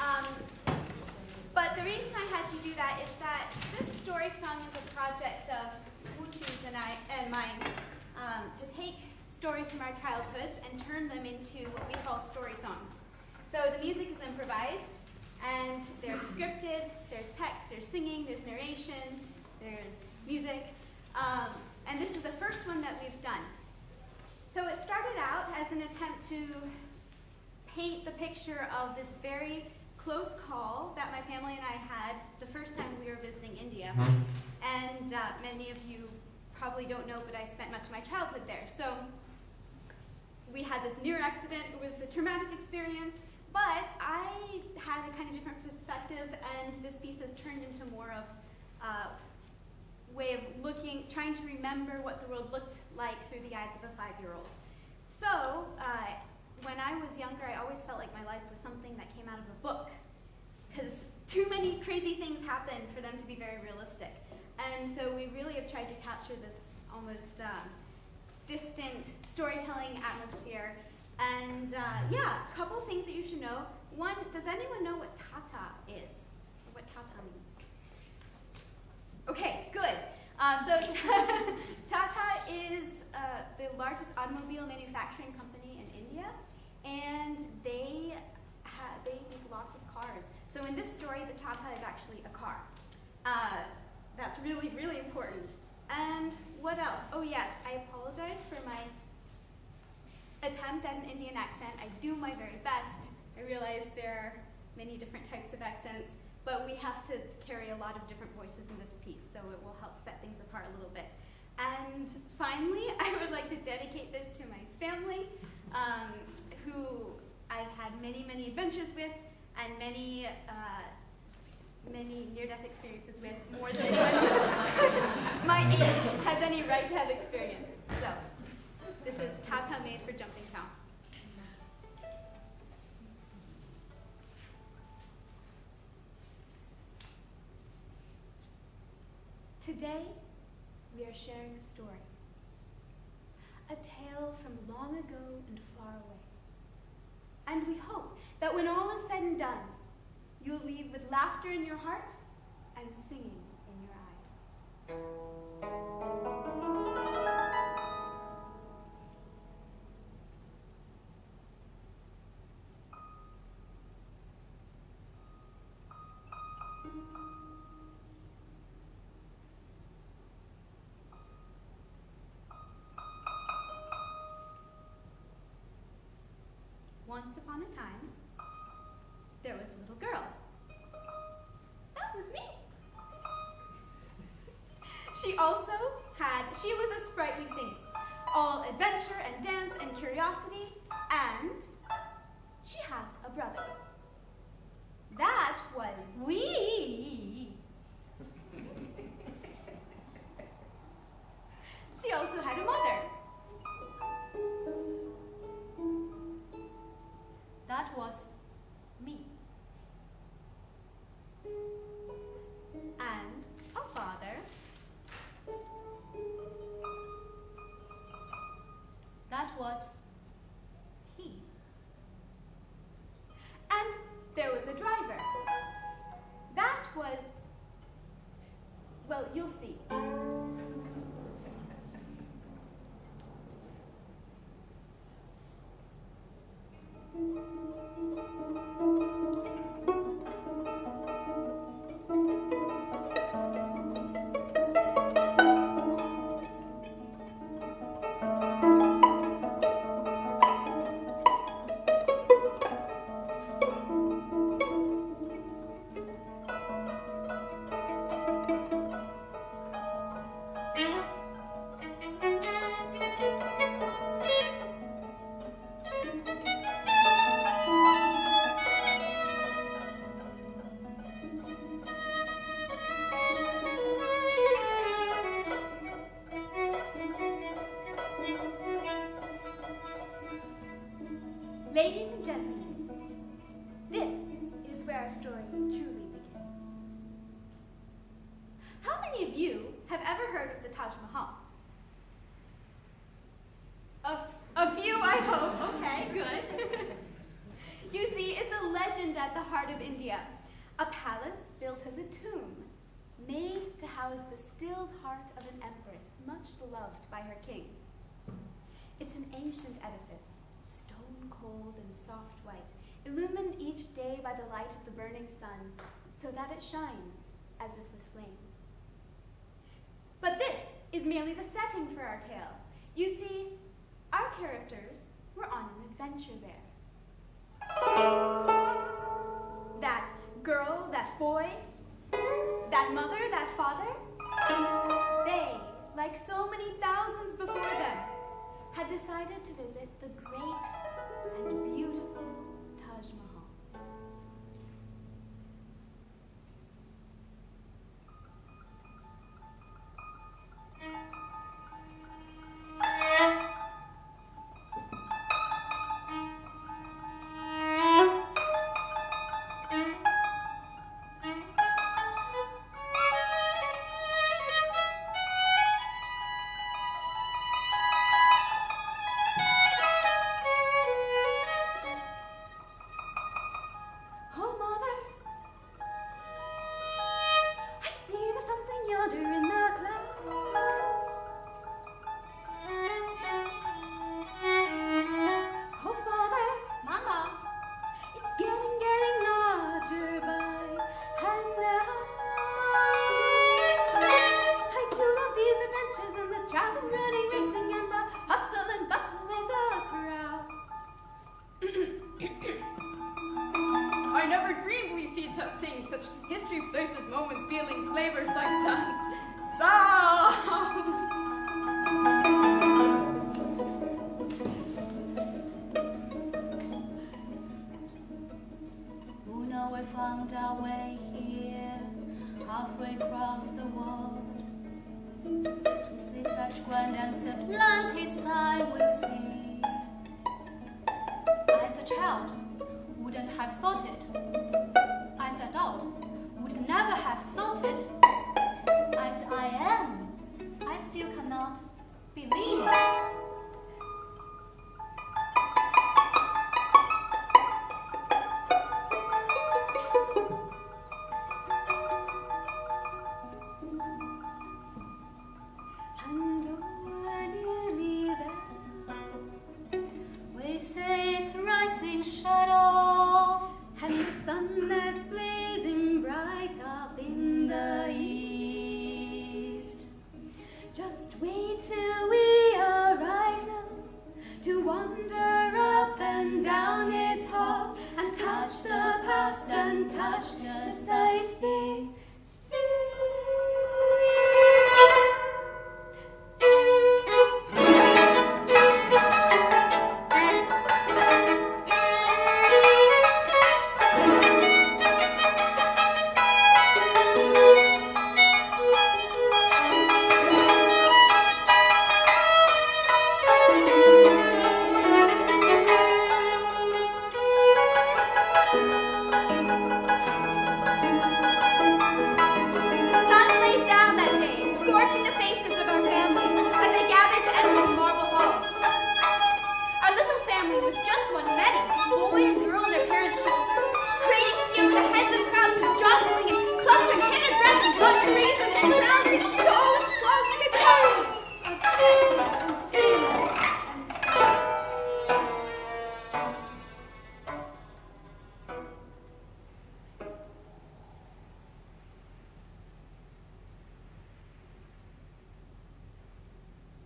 Um, but the reason I had you do that is that this story song is a project of Muqi's and mine to take stories from our childhoods and turn them into what we call story songs. So the music is improvised, and there's scripted, there's text, there's singing, there's narration, there's music, and this is the first one that we've done. So it started out as an attempt to paint the picture of this very close call that my family and I had the first time we were visiting India. And many of you probably don't know, but I spent much of my childhood there. So we had this near accident. It was a traumatic experience, but I had a kind of different perspective, and this piece has turned into more of a way of looking, trying to remember what the world looked like through the eyes of a 5-year-old. So when I was younger, I always felt like my life was something that came out of a book, because too many crazy things happened for them to be very realistic. And so we really have tried to capture this almost distant storytelling atmosphere. And yeah, a couple of things that you should know. One, does anyone know what Tata is? Or what Tata means? Okay, good. So Tata is the largest automobile manufacturing company in India, and they make lots of cars. So in this story, the Tata is actually a car. That's really, really important. And what else? Oh yes, I apologize for my attempt at an Indian accent. I do my very best. I realize there are many different types of accents, but we have to carry a lot of different voices in this piece, so it will help set things apart a little bit. And finally, I would like to dedicate this to my family, who I've had many, many adventures with, and many near-death experiences with, more than anyone my age has any right to have experienced. So, this is Tata Made for Jumping Town. Today, we are sharing a story. A tale from long ago and far away. And we hope that when all is said and done, you'll leave with laughter in your heart and singing in your eyes. Once upon a time, there was a little girl. That was me. She was a sprightly thing, all adventure and dance and curiosity, and she had a brother. That was we. She also had a mother. That was me. And a father. That was he. And there was a driver. That was, well, you'll see. Ladies and gentlemen, this is where our story truly begins. How many of you have ever heard of the Taj Mahal? A few, I hope. Okay, good. You see, it's a legend legend at the heart of India, a palace built as a tomb, made to house the stilled heart of an empress much beloved by her king. It's an ancient edifice, stone cold and soft white, illumined each day by the light of the burning sun, so that it shines as if with flame. But this is merely the setting for our tale. You see, our characters were on an adventure there. That girl, that boy, that mother, that father, they, like so many thousands before them, had decided to visit the great and beautiful Taj Mahal.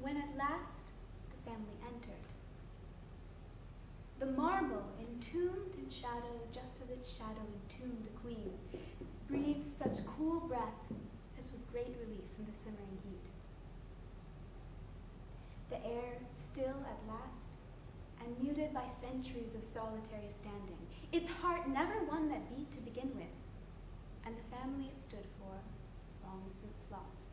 When at last the family entered, the marble, entombed in shadow just as its shadow entombed the queen, breathed such cool breath as was great relief from the simmering heat. The air still at last, and muted by centuries of solitary standing, its heart never won that beat to begin with, and the family it stood for long since lost.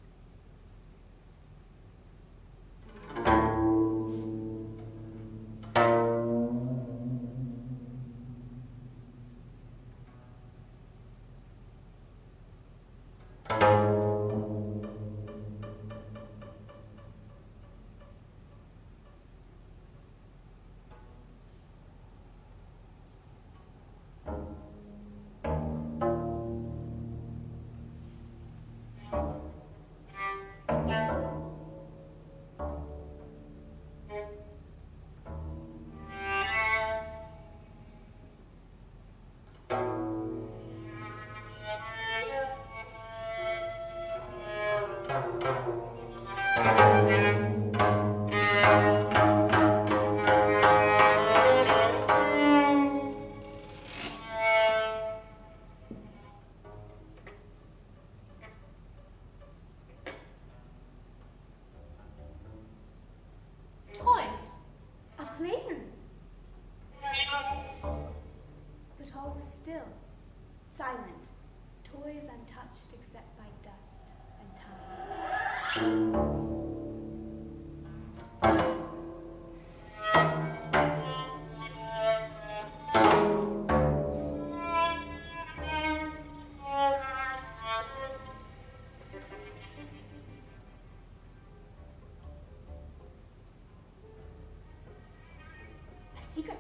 Secret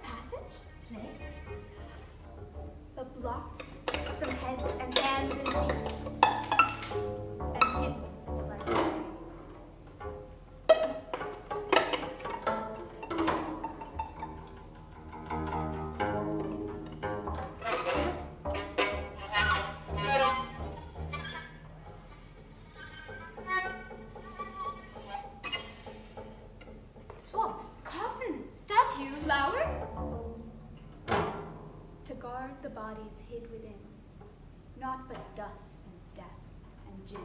passage? Play? But blocked from heads and hands and feet, and hidden at the light of day. Swords? Coffins, Statues? flowers, to guard the bodies hid within, naught but dust and death and gin.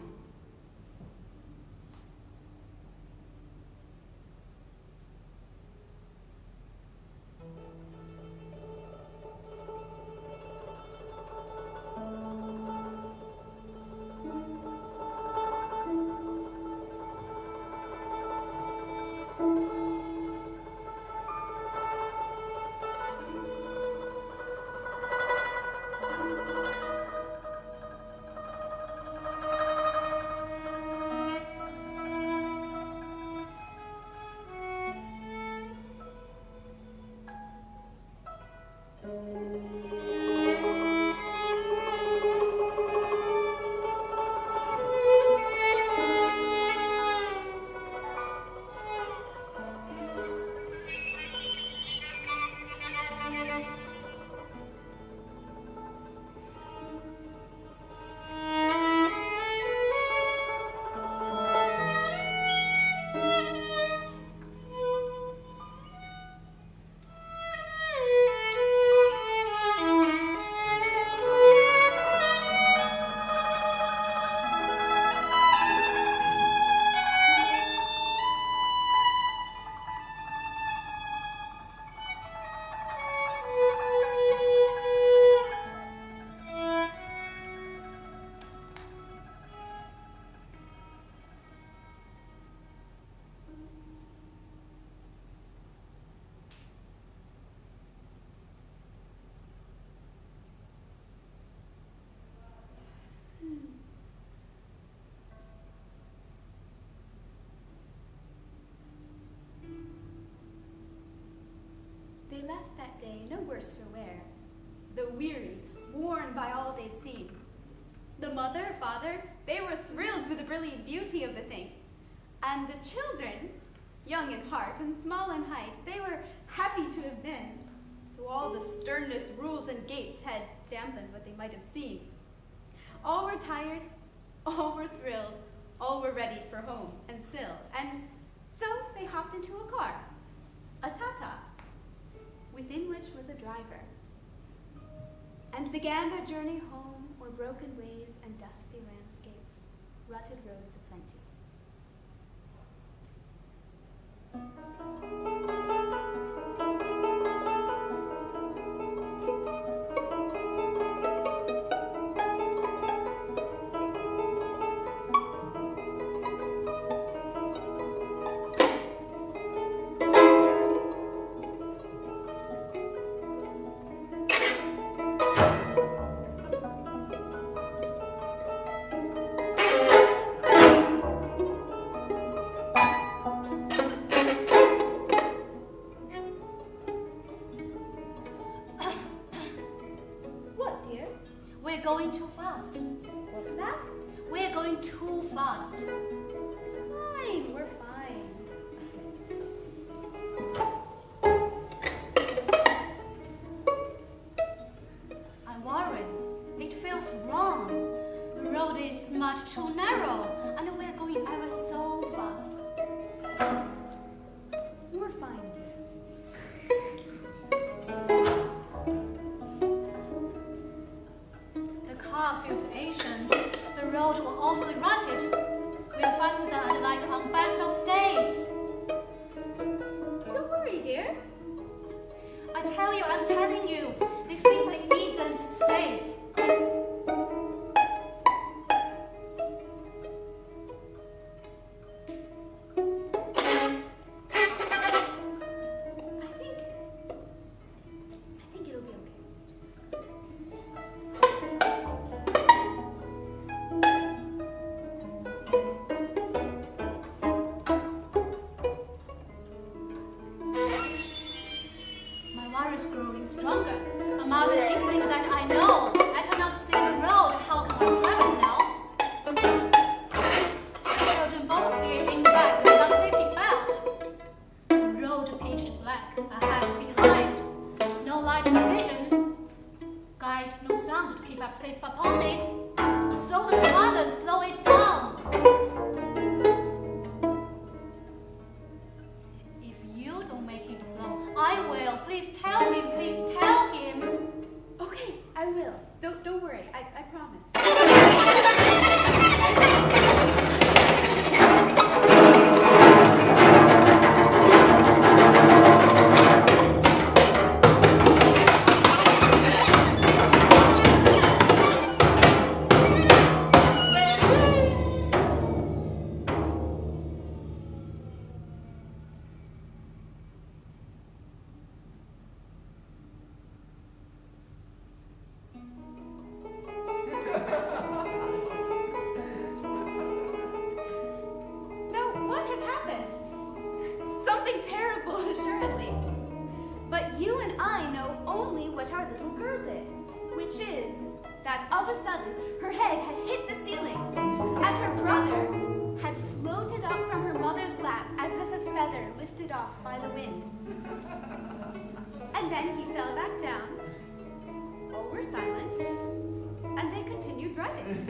They left that day no worse for wear, though weary, worn by all they'd seen. The mother, father, they were thrilled with the brilliant beauty of the thing. And the children, young in heart and small in height, they were happy to have been, though all the sternest rules and gates had dampened what they might have seen. All were tired, all were thrilled, all were ready for home and sill, and so they hopped into a car, a Tata, within which was a driver, and began their journey home o'er broken ways and dusty landscapes, rutted roads aplenty. We're going too fast. What's that? We're going too fast. It's fine, we're fine. I'm worried. It feels wrong. The road is much too narrow, and we're going ever so fast. We're fine, dear. The car feels ancient. The road was awfully rutted. We are faster than I'd like on best of days. Don't worry, dear. I'm telling you, this simply isn't safe. virus growing stronger. A mother's instinct that I know. I cannot see the road. How can I drive us now? Children both here in the back without safety belt. The road pitched black, ahead, behind. No light in vision. Guide, no sound to keep up safe upon it. Slow the car, then slow it down. If you don't make him slow, I will. Please tell him, please tell him. Okay, I will. Don't worry, I promise. Something terrible, assuredly. But you and I know only what our little girl did, which is that of a sudden her head had hit the ceiling, and her brother had floated up from her mother's lap as if a feather lifted off by the wind. And then he fell back down. All were silent, and they continued driving.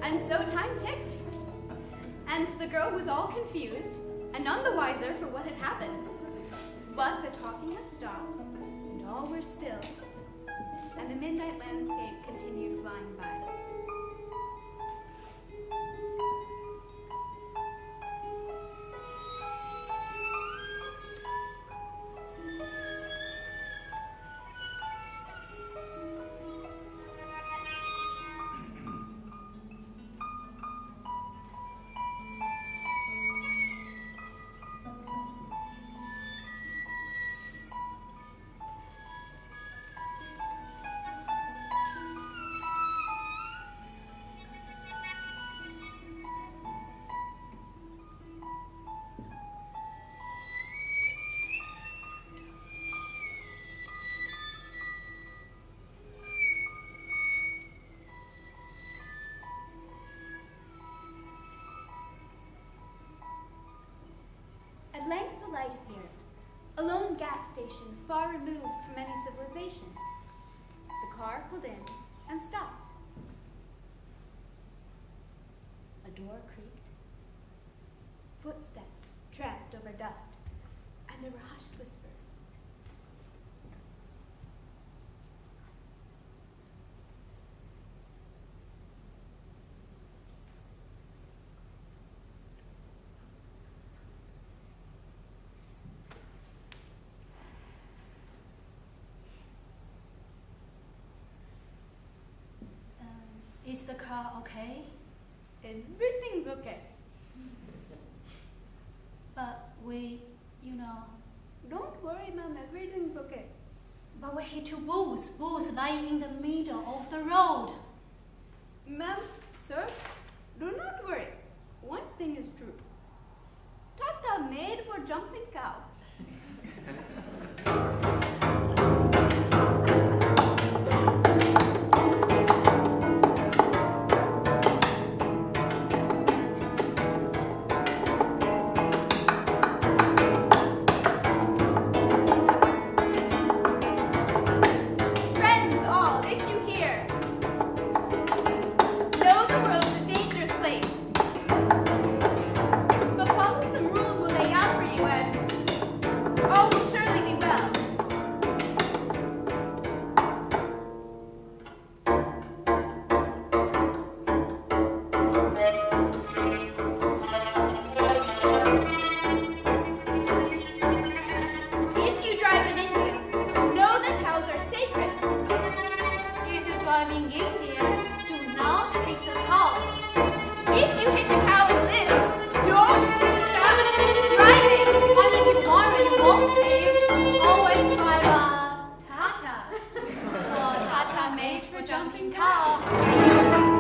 And so time ticked, and the girl was all confused and none the wiser for what had happened. But the talking had stopped, and all were still, and the midnight landscape continued flying by. At length the light appeared, a lone gas station far removed from any civilization. The car pulled in and stopped. A door creaked. Footsteps tramped over dust, and there were hushed whispers. Is the car okay? Everything's okay. But we, Don't worry, Mom, everything's okay. But we hit two bulls lying in the middle of the road. Ma'am, sir, do not worry. One thing is true. Tata made for jumping cow. in India, do not hit the cows. If you hit a cow and live, don't stop driving. And if you worry you won't live, always drive a Tata. Tata made for jumping cow.